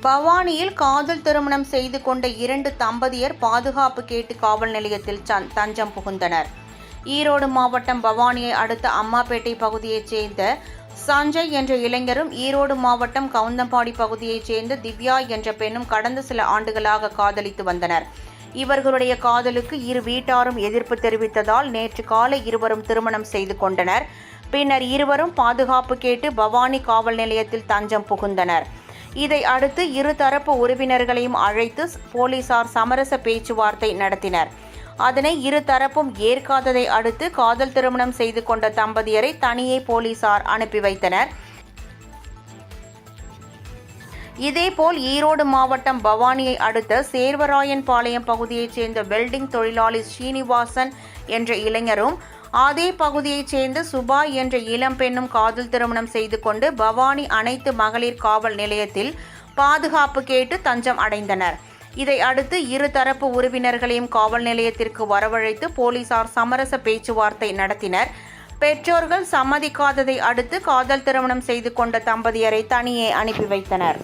பவானியில் காதல் திருமணம் செய்து கொண்ட 2 தம்பதியர் பாதுகாப்பு கேட்டு காவல் நிலையத்தில் தஞ்சம் புகுந்தனர். ஈரோடு மாவட்டம் பவானியை அடுத்த அம்மாப்பேட்டை பகுதியைச் சேர்ந்த சஞ்சய் என்ற இளைஞரும், ஈரோடு மாவட்டம் கவுந்தம்பாடி பகுதியைச் சேர்ந்த திவ்யா என்ற பெண்ணும் கடந்த சில ஆண்டுகளாக காதலித்து வந்தனர். இவர்களுடைய காதலுக்கு இரு வீட்டாரும் எதிர்ப்பு தெரிவித்ததால் நேற்று காலை இருவரும் திருமணம் செய்து கொண்டனர். பின்னர் இருவரும் பாதுகாப்பு கேட்டு பவானி காவல் நிலையத்தில் தஞ்சம் புகுந்தனர். இதை அடுத்து இருதரப்பு உறவினர்களையும் அழைத்து போலீசார் சமரச பேச்சுவார்த்தை நடத்தினர். அதனை இருதரப்பும் ஏற்காததை அடுத்து காதல் திருமணம் செய்து கொண்ட தம்பதியரை தனியே போலீசார் அனுப்பி வைத்தனர். இதேபோல் ஈரோடு மாவட்டம் பவானியை அடுத்த சேர்வராயன்பாளையம் பகுதியைச் சேர்ந்த வெல்டிங் தொழிலாளி ஸ்ரீனிவாசன் என்ற இளைஞரும், அதே பகுதியைச் சேர்ந்த சுபா என்ற இளம் பெண்ணும் காதல் திருமணம் செய்து கொண்டு பவானி அனைத்து மகளிர் காவல் நிலையத்தில் பாதுகாப்பு கேட்டு தஞ்சம் அடைந்தனர். இதை அடுத்து இருதரப்பு உறவினர்களையும் காவல் நிலையத்திற்கு வரவழைத்து போலீசார் சமரச பேச்சுவார்த்தை நடத்தினர். பெற்றோர்கள் சம்மதிக்காததை அடுத்து காதல் திருமணம் செய்து கொண்ட தம்பதியரை தனியே அனுப்பி வைத்தனர்.